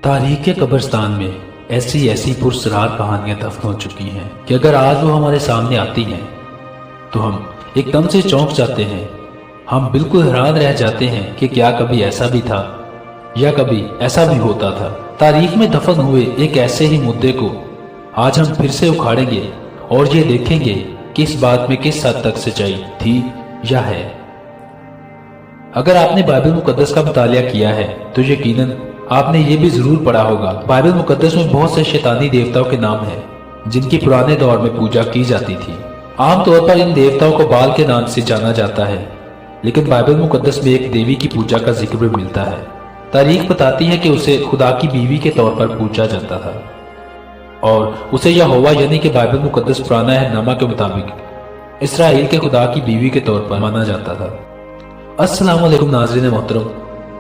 تاریخ کے قبرستان میں ایسی پرسرار کہانیاں دفن ہو چکی ہیں کہ اگر آج وہ ہمارے سامنے آتی ہیں تو ہم ایک دم سے چونک جاتے ہیں۔ ہم بالکل حیران رہ جاتے ہیں کہ کیا کبھی ایسا بھی تھا یا کبھی ایسا بھی ہوتا تھا۔ تاریخ میں دفن ہوئے ایک ایسے ہی مدعے کو آج ہم پھر سے اکھاڑیں گے اور یہ دیکھیں گے کہ اس بات میں کس حد تک سچائی تھی یا ہے۔ اگر آپ نے بائبل مقدس کا مطالعہ کیا ہے تو یقیناً آپ نے یہ بھی ضرور پڑھا ہوگا، بائبل مقدس میں بہت سے شیطانی دیوتاؤں کے نام ہیں جن کی پرانے دور میں پوجا کی جاتی تھی۔ عام طور پر ان دیوتاؤں کو بال کے نام سے جانا جاتا ہے، لیکن بائبل مقدس میں ایک دیوی کی پوجا کا ذکر بھی ملتا ہے۔ تاریخ بتاتی ہے کہ اسے خدا کی بیوی کے طور پر پوجا جاتا تھا اور اسے یہوہ یعنی کہ بائبل مقدس پرانا عہد کے مطابق اسرائیل کے خدا کی بیوی کے طور پر مانا جاتا تھا۔ السلام علیکم ناظرین محترم،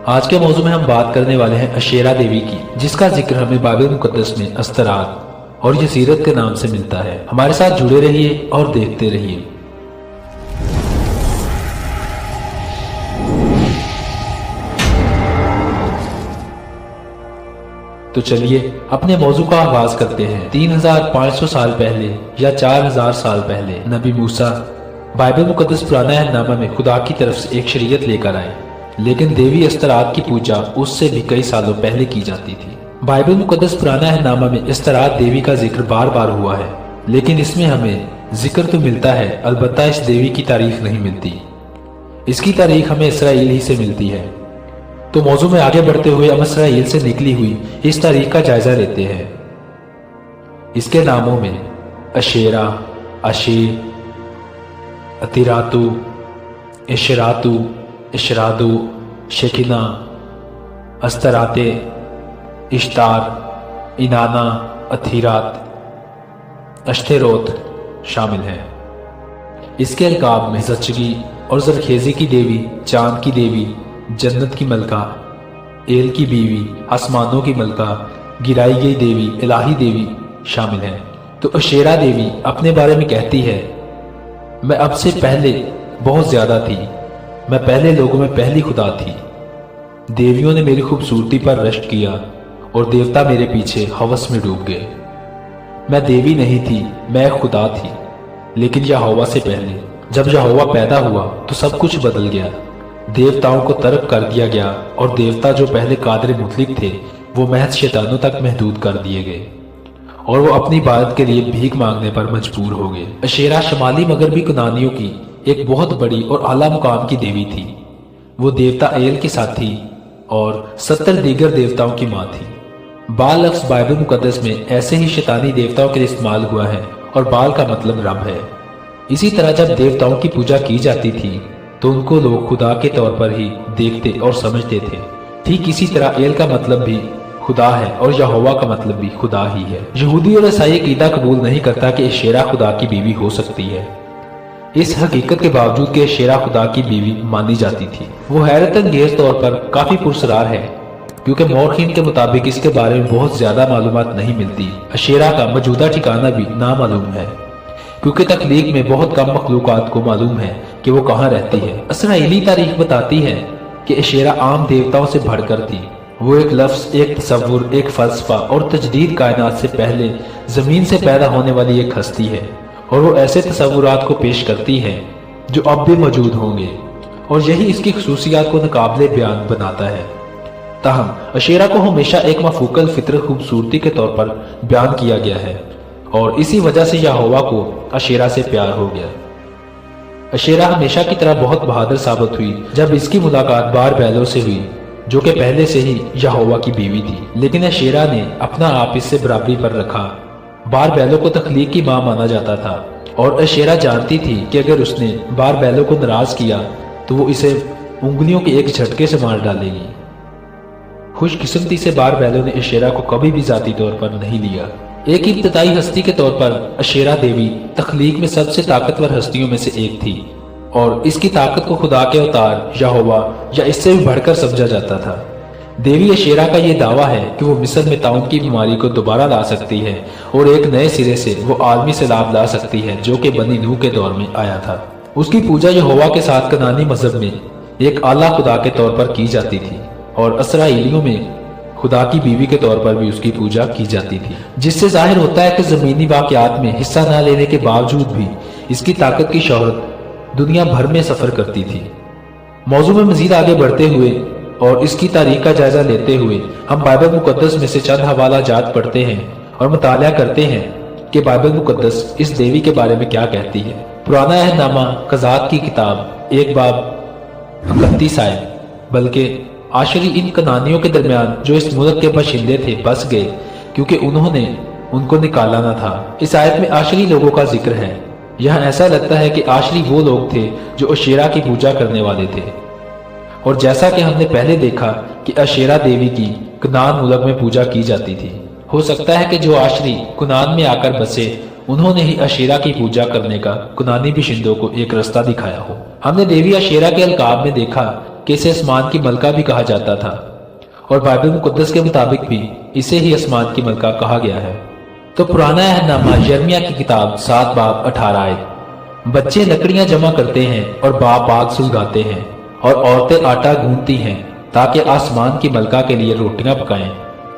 آج کے موضوع میں ہم بات کرنے والے ہیں اشیرا دیوی کی، جس کا ذکر ہمیں بائبل مقدس میں استرات اور یسیرت کے نام سے ملتا ہے۔ ہمارے ساتھ جڑے رہیے اور دیکھتے رہیے۔ تو چلیے اپنے موضوع کا آغاز کرتے ہیں۔ 3500 سال پہلے یا 4000 سال پہلے نبی موسیٰ بائبل مقدس پرانا عہد میں خدا کی طرف سے ایک شریعت لے کر آئے، لیکن دیوی استرات کی پوجا اس سے بھی کئی سالوں پہلے کی جاتی تھی۔ بائبل مقدس پرانا عہد میں استرات دیوی کا ذکر بار بار ہوا ہے، لیکن اس میں ہمیں ذکر تو ملتا ہے، البتہ اس دیوی کی تاریخ نہیں ملتی۔ اس کی تاریخ ہمیں اسرائیل ہی سے ملتی ہے۔ تو موضوع میں آگے بڑھتے ہوئے ہم اسرائیل سے نکلی ہوئی اس تاریخ کا جائزہ لیتے ہیں۔ اس کے ناموں میں اشیرا، اشیر، اتیراتو، اشراتو، اشرادو، شکینہ، استراتے، اشتار، انانا، اتھیرات، اشتروت شامل ہیں۔ اس کے القاب میں زچگی اور زرخیزی کی دیوی، چاند کی دیوی، جنت کی ملکہ، ایل کی بیوی، آسمانوں کی ملکہ، گرائی گئی دیوی، الہی دیوی شامل ہیں۔ تو اشیرا دیوی اپنے بارے میں کہتی ہے، میں اب سے پہلے بہت زیادہ تھی، میں پہلے لوگوں میں پہلی خدا تھی۔ دیویوں نے میری خوبصورتی پر رشک کیا اور دیوتا میرے پیچھے ہوس میں ڈوب گئے۔ میں دیوی نہیں تھی، میں ایک خدا تھی، لیکن یہوہ سے پہلے۔ جب یہوہ پیدا ہوا تو سب کچھ بدل گیا، دیوتاؤں کو ترک کر دیا گیا اور دیوتا جو پہلے قادر مطلق تھے وہ محض شیطانوں تک محدود کر دیے گئے اور وہ اپنی عبادت کے لیے بھیک مانگنے پر مجبور ہو گئے۔ اشیرا شمالی مغربی کنانیوں کی ایک بہت بڑی اور اعلیٰ مقام کی دیوی تھی۔ وہ دیوتا ایل کے ساتھی اور 70 دیگر دیوتاؤں کی ماں تھی۔ بال لفظ بائبل مقدس میں ایسے ہی شیطانی دیوتاؤں کے لیے استعمال ہوا ہے اور بال کا مطلب رب ہے۔ اسی طرح جب دیوتاؤں کی پوجا کی جاتی تھی تو ان کو لوگ خدا کے طور پر ہی دیکھتے اور سمجھتے تھے۔ ٹھیک اسی طرح ایل کا مطلب بھی خدا ہے اور یہوہ کا مطلب بھی خدا ہی ہے۔ یہودی اور عیسائی عقیدہ قبول نہیں کرتا کہ اشیرا خدا کی بیوی ہو سکتی ہے، اس حقیقت کے باوجود کہ اشیرا خدا کی بیوی مانی جاتی تھی۔ وہ حیرت انگیز طور پر کافی پرسرار ہے کیونکہ مورخین کے مطابق اس کے بارے میں بہت زیادہ معلومات نہیں ملتی۔ اشیرا کا موجودہ ٹھکانہ بھی نامعلوم ہے کیونکہ تخلیق میں بہت کم مخلوقات کو معلوم ہے کہ وہ کہاں رہتی ہے۔ اسرائیلی تاریخ بتاتی ہے کہ اشیرا عام دیوتاؤں سے بڑھ کر تھی۔ وہ ایک لفظ، ایک تصور، ایک فلسفہ اور تجدید کائنات سے پہلے زمین سے پیدا ہونے والی ایک ہستی ہے، اور وہ ایسے تصورات کو پیش کرتی ہے جو اب بھی موجود ہوں گے، اور یہی اس کی خصوصیات کو ناقابل بیان بناتا ہے۔ تاہم اشیرا کو ہمیشہ ایک مفوق الفطرت خوبصورتی کے طور پر بیان کیا گیا ہے، اور اسی وجہ سے یہوہ کو اشیرا سے پیار ہو گیا۔ اشیرا ہمیشہ کی طرح بہت بہادر ثابت ہوئی جب اس کی ملاقات بار بیلوں سے ہوئی جو کہ پہلے سے ہی یہوہ کی بیوی تھی، لیکن اشیرا نے اپنا آپ اس سے برابری پر رکھا۔ بار بیلوں کو تخلیق کی ماں مانا جاتا تھا اور اشیرا جانتی تھی کہ اگر اس نے بار بیلوں کو ناراض کیا تو وہ اسے انگلیوں کے ایک جھٹکے سے مار ڈالے گی۔ خوش قسمتی سے بار بیلوں نے اشیرا کو کبھی بھی ذاتی طور پر نہیں لیا۔ ایک ابتدائی ہستی کے طور پر اشیرا دیوی تخلیق میں سب سے طاقتور ہستیوں میں سے ایک تھی، اور اس کی طاقت کو خدا کے اوتار یہوہ یا اس سے بھی بڑھ کر سمجھا جاتا تھا۔ دیوی اشیرا کا یہ دعویٰ ہے کہ وہ مصر میں طاعون کی بیماری کو دوبارہ لا سکتی ہے اور ایک نئے سرے سے وہ عالمی سیلاب لا سکتی ہے جو کہ بنی نوح کے دور میں آیا تھا۔ اس کی پوجا یہوہ کے ساتھ کنانی مذہب میں ایک اعلیٰ خدا کے طور پر کی جاتی تھی، اور اسرائیلیوں میں खुदा की बीवी के तौर पर भी उसकी पूजा की जाती थी, जिससे जाहिर होता है कि जमीनी वाकयात में हिस्सा न लेने के बावजूद भी इसकी ताकत की शोहरत दुनिया भर में सफर करती थी। मौजू में मजीद आगे बढ़ते हुए और इसकी तारीख का जायजा लेते हुए हम बाइबल मुकद्दस में से चंद हवाला जात पढ़ते हैं और मुतालिया करते हैं कि बाइबल मुकद्दस इस देवी के बारे में क्या कहती है। पुराना अहदनामा कज़ात की किताब 1 बाब 31 आयत, बल्कि आशरी इन कनानियों के दरमियान जो इस मुल्क के बाशिंदे थे बस गए क्योंकि उन्होंने उनको निकाला न था। इस आयत में आशरी लोगों का जिक्र है। यहाँ ऐसा लगता है कि आशरी वो लोग थे जो अशेरा की पूजा करने वाले थे, और जैसा कि हमने पहले देखा कि अशेरा देवी की कनान मुल्क में पूजा की जाती थी, हो सकता है कि जो आशरी कुनान में आकर बसे उन्होंने ही अशेरा की पूजा करने का कुनानी बाशिंदों को एक रास्ता दिखाया हो। हमने देवी अशेरा के अलकाब में देखा कि इसे आसमान की मलका भी कहा जाता था, और बाइबल मुकद्दस के मुताबिक भी इसे ही आसमान की मलका कहा गया है। तो पुराना अहदनामा यिर्मयाह की किताब 7 बाब 18 आयत, बच्चे लकड़ियां जमा करते हैं और बाप आग सुलगाते हैं और औरतें आटा गूंथती हैं ताकि आसमान की मलका के लिए रोटियां पकाएं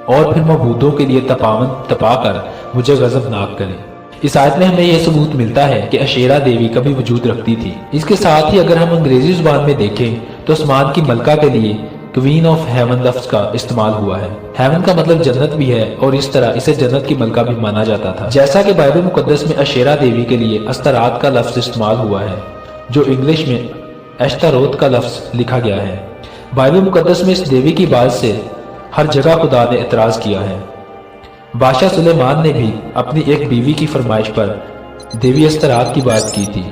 और फिर मबूदों के लिए तपावन तपाकर मुझे गजबनाक करें। इस आयत में हमें यह सबूत मिलता है कि अशेरा देवी कभी वजूद रखती थी। इसके साथ ही अगर हम अंग्रेजी जुबान में देखें तो आसमान की मलका के लिए क्वीन ऑफ हेवन लफ्ज का इस्तेमाल हुआ है। हेवन का मतलब जन्नत भी है और इस तरह इसे जन्नत की मलका भी माना जाता था। जैसा कि बाइबल मुकद्दस में अशेरा देवी के लिए अस्तरात का लफ्ज इस्तेमाल हुआ है, जो इंग्लिश में एश्तारोत का लफ्ज लिखा गया है। बाइबल मुकद्दस में इस देवी की बात से हर जगह खुदा ने एतराज किया है। बादशाह सुलेमान ने भी अपनी एक बीवी की फरमाइश पर देवी अस्तरात की बात की थी।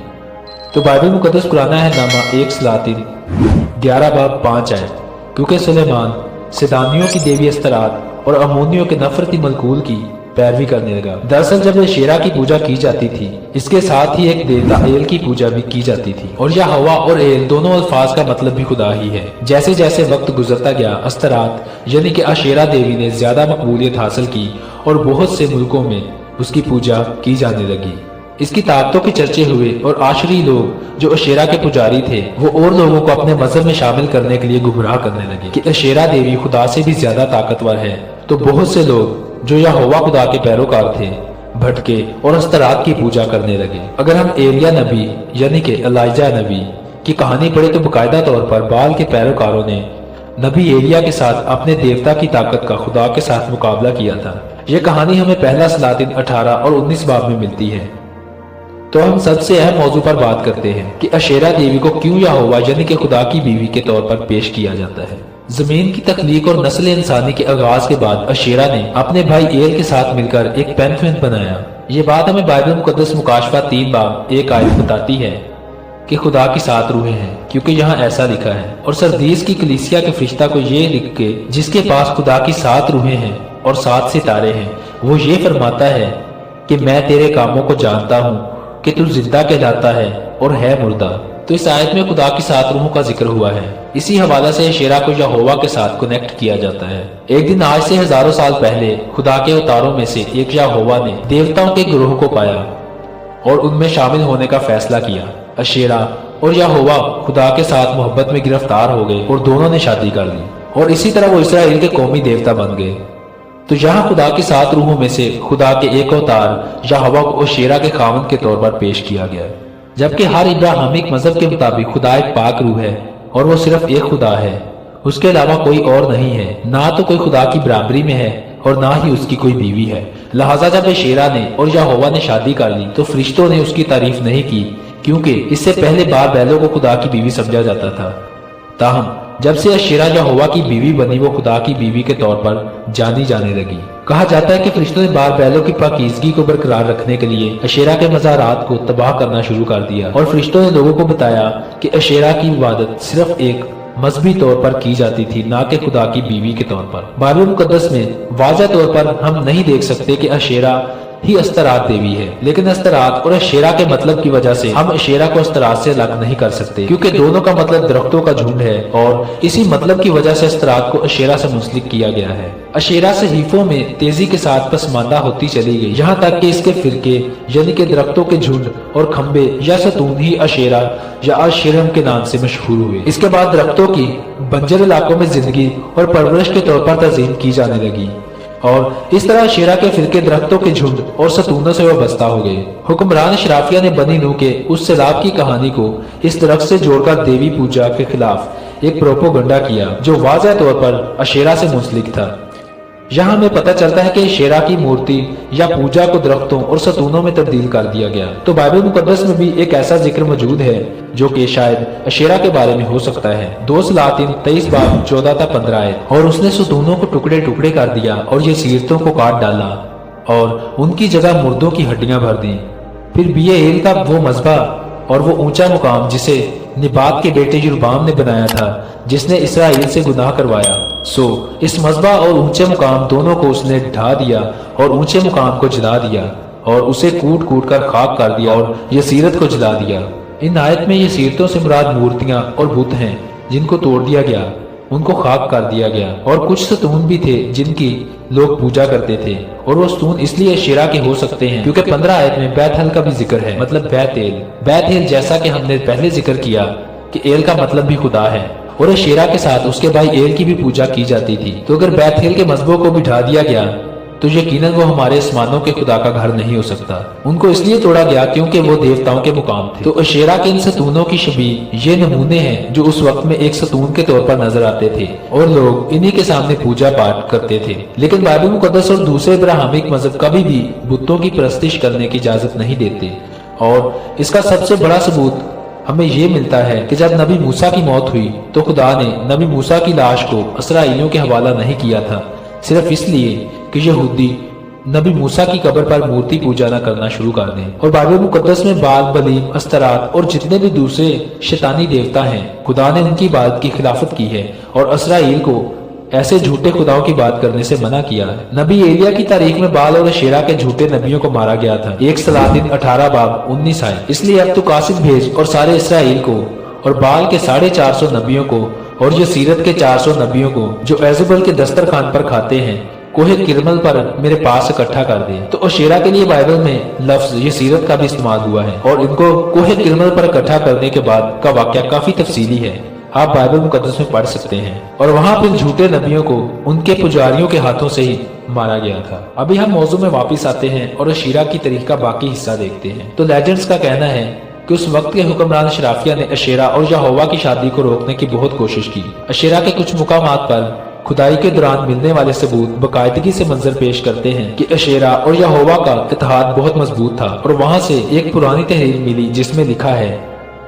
तो बाइबल मुकद्दस पुराना अहदनामा 1 सलातिन 11 बाब 5 है, क्योंकि सुलेमान सिदानियों की देवी अस्तरात और अमोनियों के नफरती मलकूल की पैरवी करने लगा। दरअसल जब अशेरा की पूजा की जाती थी, इसके साथ ही एक देवता एल की पूजा भी की जाती थी, और यह हवा और एल दोनों अल्फाज का मतलब भी खुदा ही है। जैसे जैसे वक्त गुजरता गया, अस्तरात यानी कि अशेरा देवी ने ज्यादा मकबूलियत हासिल की और बहुत से मुल्कों में उसकी पूजा की जाने लगी। इसकी ताकतों के चर्चे हुए और आशरी लोग जो अशेरा के पुजारी थे वो और लोगों को अपने मजहब में शामिल करने के लिए गुमराह करने लगे कि अशेरा देवी खुदा से भी ज्यादा ताकतवर है। तो बहुत से लोग जो यहोवा खुदा के पैरोकार थे भटके और अस्तरात की पूजा करने लगे। अगर हम एलिया नबी यानी कि एलाइजा नबी की कहानी पढ़े तो बाकायदा तौर पर बाल के पैरोकारों ने नबी एलिया के साथ अपने देवता की ताकत का खुदा के साथ मुकाबला किया था। यह कहानी हमें पहला सलातिन 18 और 19 बाब में मिलती है। तो हम सबसे अहम मौजू पर बात करते हैं कि अशेरा देवी को क्यों यहोवा यानी कि खुदा की बीवी के तौर पर पेश किया जाता है। जमीन की तख्लीक और नस्ल इंसानी के आगाज के बाद अशेरा ने अपने भाई एल के साथ मिलकर एक पेंथुइन बनाया। ये बात हमें बाइबल मुकद्दस मुकाशफा 3 बाब 1 आयत बताती है कि खुदा की 7 रूहें हैं, क्योंकि यहाँ ऐसा लिखा है। और सरदीस की कलीसिया के फरिश्ता को ये लिख के जिसके पास खुदा की 7 रूहें हैं और 7 सितारे हैं, वो ये फरमाता है कि मैं तेरे कामों को जानता हूँ कि तू जिंदा कहलाता है और है मुर्दा। तो इस आयत में खुदा की 7 रूहों का जिक्र हुआ है। इसी हवाला से अशेरा को यहोवा के साथ कनेक्ट किया जाता है। एक दिन आज से हजारों साल पहले खुदा के अवतारों में से एक यहोवा ने देवताओं के ग्रोह को पाया और उनमें शामिल होने का फैसला किया। अशेरा और यहोवा खुदा के साथ मोहब्बत में गिरफ्तार हो गए और दोनों ने शादी कर ली, और इसी तरह वो इसराइल के कौमी देवता बन गए। तो यहाँ खुदा की 7 रूहों में से खुदा के एक अवतार यहोवा को अशेरा के खामन के तौर पर पेश किया गया, जबकि हर इब्राहिमिक मजहब के मुताबिक खुदा एक पाक रूह है और वो सिर्फ एक खुदा है, उसके अलावा कोई और नहीं है। ना तो कोई खुदा की बराबरी में है और ना ही उसकी कोई बीवी है। लिहाजा जब अशेरा ने और यहोवा ने शादी कर ली तो फरिश्तों ने उसकी तारीफ नहीं की, क्योंकि इससे पहले बार बैलों को खुदा की बीवी समझा जाता था। ताहम जब से अशेरा यहोवा की बीवी बनी, वो खुदा की बीवी के तौर पर जानी जाने लगी। कहा जाता है कि फरिश्तों ने बार बैलों की पाकीज़गी को बरकरार रखने के लिए अशेरा के मज़ारात को तबाह करना शुरू कर दिया, और फरिश्तों ने लोगों को बताया कि अशेरा की इबादत सिर्फ एक मजहबी तौर पर की जाती थी, ना कि खुदा की बीवी के तौर पर। बाइबल मुकद्दस में वाज़ह तौर पर हम नहीं देख सकते कि अशेरा ही अस्तरात देवी है, लेकिन अस्तरात और अशेरा के मतलब की वजह से हम अशेरा को अस्तरात से अलग नहीं कर सकते, क्योंकि दोनों का मतलब दरख्तों का झुंड है और इसी मतलब की वजह से अस्तरात को अशेरा से मुंसलिक किया गया है। अशेरा सहीफों में तेजी के साथ पसमानदा होती चली गई, यहाँ तक कि इसके फिरके यानी कि दरख्तों के झुंड और खंबे या सतून ही अशेरा या अशरम के नाम से मशहूर हुए। इसके बाद दरख्तों की बंजर इलाकों में जिंदगी और परवरिश के तौर पर तज़ीम की जाने लगी और इस तरह अशेरा के फिरके दरख्तों के झुंड और सतूनों से वाबस्ता हो गए। हुक्मरान अशराफिया ने बनी नूह के उस सैलाब की कहानी को इस दरख्त से जोड़कर देवी पूजा के खिलाफ एक प्रोपोगंडा किया जो वाज़ह तौर पर अशेरा से मुंसलिक था। यहाँ हमें पता चलता है कि अशेरा की मूर्ति या पूजा को दरख्तों और सतूनों में तब्दील कर दिया गया। तो बाइबल मुकद्दस में भी एक ऐसा जिक्र मौजूद है जो कि शायद अशेरा के बारे में हो सकता है। 2 सलातीन 23 बाब 14-15 है। और उसने सतूनों को टुकड़े टुकड़े कर दिया और ये सीरतों को काट डाला और उनकी जगह मुर्दों की हड्डियां भर दी। फिर बीएल का वो मजबा और वो ऊंचा मुकाम जिसे निबात के बेटे युरबाम ने बनाया था, जिसने इसराइल से गुनाह करवाया, सो इस मजबा और ऊंचे मुकाम दोनों को उसने ढा दिया और ऊंचे मुकाम को जला दिया और उसे कूट कूट कर खाक कर दिया और ये सीरत को जला दिया। इन आयत में ये सीरतों से मुराद मूर्तियां और बुत हैं जिनको तोड़ दिया गया, उनको खाक कर दिया गया। और कुछ सतून भी थे जिनकी लोग पूजा करते थे और वो सतून इसलिए अशेरा के हो सकते हैं क्योंकि 15 आयत में बैतहल का भी जिक्र है, मतलब बैतएल जैसा कि हमने पहले जिक्र किया कि एल का मतलब भी खुदा है और अशेरा के साथ उसके भाई एल की भी पूजा की जाती थी। तो अगर बैतएल के मजहबों को भी ढा दिया गया तो यकीनन वो हमारे आसमानों के खुदा का घर नहीं हो सकता। उनको इसलिए तोड़ा गया क्योंकि वो देवताओं के मुकाम थे। तो अशेरा के इन सतूनों की शबी ये नमूने हैं जो उस वक्त में एक सतून के तौर पर नजर आते थे और लोग इन्हीं के सामने पूजा पाठ करते थे। लेकिन बाइबल मुकद्दस और दूसरे इब्राहिमिक मजहब कभी भी बुतों की परस्तिश करने की इजाजत नहीं देते और इसका सबसे बड़ा सबूत हमें ये मिलता है कि जब नबी मूसा की मौत हुई तो खुदा ने नबी मूसा की लाश को इसराइलियों के हवाला नहीं किया था, सिर्फ इसलिए कि यहूदी नबी मूसा की कब्र पर मूर्ति पूजा न करना शुरू कर दें। और बाइबल मुकद्दस में बाल, बलीम, अस्तरात और जितने भी दूसरे शैतानी देवता हैं, खुदा ने उनकी बात की खिलाफत की है और इसराइल को ऐसे झूठे खुदाओं की बात करने से मना किया है। नबी एलिया की तारीख में बाल और अशेरा के झूठे नबियों को मारा गया था। 1 सलातीन 18 बाब 19 आए। इसलिए अब तो कासिद भेज और सारे इसराइल को और बाल के 450 नबियों को और ये सीरत के 400 नबियों को जो एजबल के दस्तरखान पर खाते हैं कोहे किरमल पर मेरे पास इकट्ठा कर दे। तो अशेरा के लिए बाइबल में लफ्ज ये सीरत का भी इस्तेमाल हुआ है और इनको कोहे किरमल पर इकट्ठा करने के बाद का वाकया काफी तफसीली है, आप बाइबल मुकद्दस में पढ़ सकते हैं। और वहाँ फिर झूठे नबियों को उनके पुजारियों के हाथों से ही मारा गया था। अभी हम मौजू में वापिस आते हैं और अशेरा की तारीख का बाकी हिस्सा देखते हैं। तो लेजेंड्स का कहना है कि उस वक्त के हुक्मरान अशराफिया ने अशेरा और यहोवा की शादी को रोकने की बहुत कोशिश की। अशेरा के कुछ मुकामात पर खुदाई के दौरान मिलने वाले सबूत बाकायदगी से मंजर पेश करते हैं कि अशेरा और यहोवा का इत्तेहाद बहुत मजबूत था। और वहाँ से एक पुरानी तहरीर मिली जिसमें लिखा है,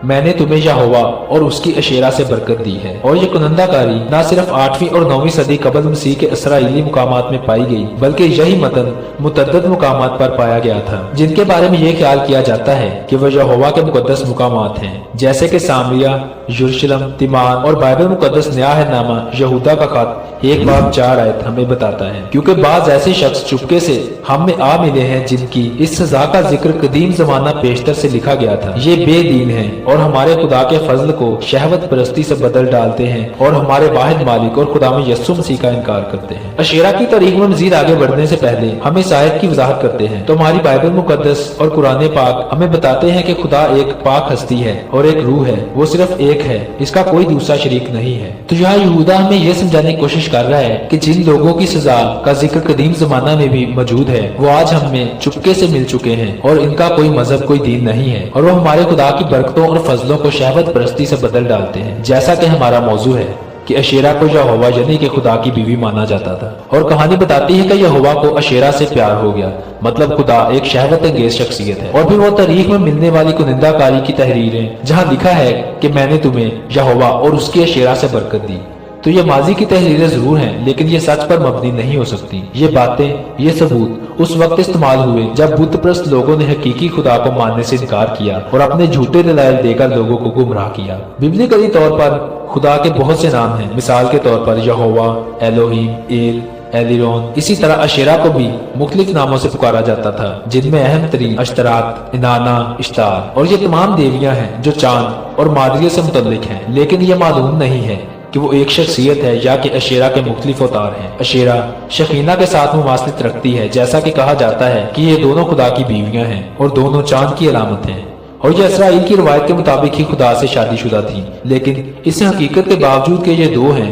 मैंने तुम्हें यहोवा और उसकी अशेरा से बरकत दी है। और ये कुनंदाकारी न सिर्फ 8वीं और 9वीं सदी कबल मसीह के इसराइली मुकामात में पाई गई, बल्कि यही मतन मुतअद्दिद मुकामात पर पाया गया था जिनके बारे में ये ख्याल किया जाता है कि वह यहोवा के मुकद्दस मुकामात हैं, जैसे कि सामरिया, यरूशलेम, तिमान। और बाइबल मुकद्दस न्यायनामा यहूदा का खत 1 बाब 4 आयत हमें बताता है, क्योंकि बाज ऐसे शख्स चुपके से हम में आ मिले हैं जिनकी इस सजा का जिक्र कदीम जमाना पेशतर से लिखा गया था। ये बेदीन है और हमारे खुदा के फजल को शहवत परस्ती से बदल डालते हैं और हमारे वाहिद मालिक और खुदा में यस्सु मसीह का इनकार करते हैं। अशेरा की तारीख में मजीद आगे बढ़ने से पहले हम इस आयत की वजाहत करते हैं। तो हमारी बाइबल मुकद्दस और कुरान पाक हमें बताते हैं कि खुदा एक पाक हस्ती है और एक रूह है, वो सिर्फ एक है, इसका कोई दूसरा शरीक नहीं है। तो यहाँ यहूदा हमें यह समझाने की कोशिश कर रहा है कि जिन लोगों की सजा का जिक्र कदीम जमाना में भी मौजूद है वो आज हमें चुपके से मिल चुके हैं और इनका कोई मजहब, कोई दीन नहीं है और वो हमारे खुदा की बरकतों और फजलों को शहवत परस्ती से बदल डालते हैं। जैसा कि हमारा मौजू है कि अशेरा को यहोवा यानी कि खुदा की बीवी माना जाता था और कहानी बताती है कि यहोवा को अशेरा से प्यार हो गया, मतलब खुदा एक शहवत अंगेज शख्सियत है। और फिर वो तारीख में मिलने वाली कुनिंदाकारी की तहरीरें जहाँ लिखा है कि मैंने तुम्हें यहोवा और उसकी अशेरा से बरकत दी, तो ये माजी की तहरीरें जरूर हैं लेकिन ये सच पर मबनी नहीं हो सकती। ये बातें, ये सबूत उस वक्त इस्तेमाल हुए जब बुत प्रस्त लोगों ने हकीकी खुदा को मानने से इनकार किया और अपने झूठे दलाइल देकर लोगों को गुमराह किया। बिबलिकली तौर पर खुदा के बहुत से नाम हैं, मिसाल के तौर पर यहोवा, एलोहीम, एल, एलिरोन। इसी तरह अशेरा को भी मुख्तलिफ नामों से पुकारा जाता था, जिनमें अहम तरीन अश्तरात, इनाना, इश्तार और ये तमाम देवियां हैं जो चांद और मादरिया से मुतल्लिक हैं। लेकिन ये मालूम नहीं है कि वो एक शख्सियत है या कि अशेरा के मुख्तलिफ अवतार हैं। अशेरा शकीना के साथ मुमासलत रखती है, जैसा कि कहा जाता है कि ये दोनों खुदा की बीवियां हैं और दोनों चांद की अलामत हैं, और ये इसराइल की रवायत के मुताबिक ही खुदा से शादीशुदा थी। लेकिन इस हकीकत के बावजूद कि ये दो हैं,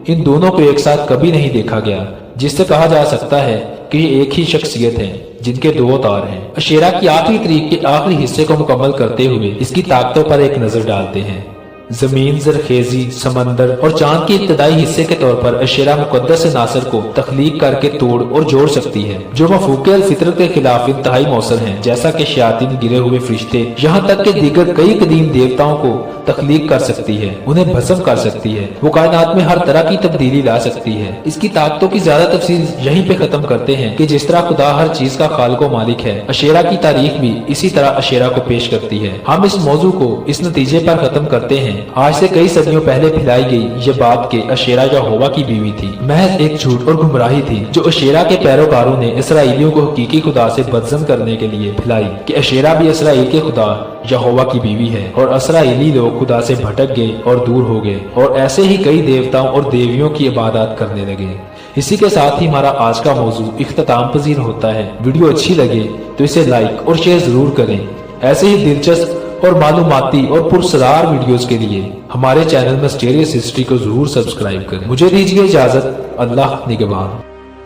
इन दोनों को एक साथ कभी नहीं देखा गया, जिससे कहा जा सकता है कि ये एक ही शख्सियत है जिनके दो अवतार हैं। अशेरा की आखिरी तरीक के आखिरी हिस्से को मुकम्मल करते हुए इसकी ताकतों पर एक नजर डालते हैं। जमीन, जरखेजी, समंदर और चांद के इब्तदाई हिस्से के तौर पर अशेरा मुकद्दस नासर को तख्लीक करके तोड़ और जोड़ सकती है, जो मफूके अल फितरत के खिलाफ इंतहाई मौसर हैं, जैसा कि शयातीन, गिरे हुए फरिश्ते, यहाँ तक कि दीगर कई कदीम देवताओं को तख्लीक कर सकती है, उन्हें भस्म कर सकती है। वो कायनात में हर तरह की तब्दीली ला सकती है। इसकी ताकतों की ज्यादा तफसील यहीं पे खत्म करते हैं कि जिस तरह खुदा हर चीज का खालिक व मालिक है, अशेरा की तारीख भी इसी तरह अशेरा को पेश करती है। हम इस मौजू को इस नतीजे पर खत्म करते हैं, आज से कई सदियों पहले फैलाई गई ये बात कि अशेरा यहोवा की बीवी थी, महज एक झूठ और गुमराही थी जो अशेरा के पैरोकारों ने इसराइलियों को हकीकी खुदा से बदजन करने के लिए फैलाई कि अशेरा भी इसराइल के खुदा यहोवा की बीवी है, और इसराइली लोग खुदा से भटक गए और दूर हो गए और ऐसे ही कई देवताओं और देवियों की इबादत करने लगे। इसी के साथ ही हमारा आज का मौजू इख्तिताम पजीर होता है। वीडियो अच्छी लगे तो इसे लाइक और शेयर जरूर करें। ऐसे ही दिलचस्प और मालूमाती और पुरसरार वीडियोस के लिए हमारे चैनल मिस्टीरियस हिस्ट्री को जरूर सब्सक्राइब करें। मुझे दीजिए इजाजत। अल्लाह निगहबान।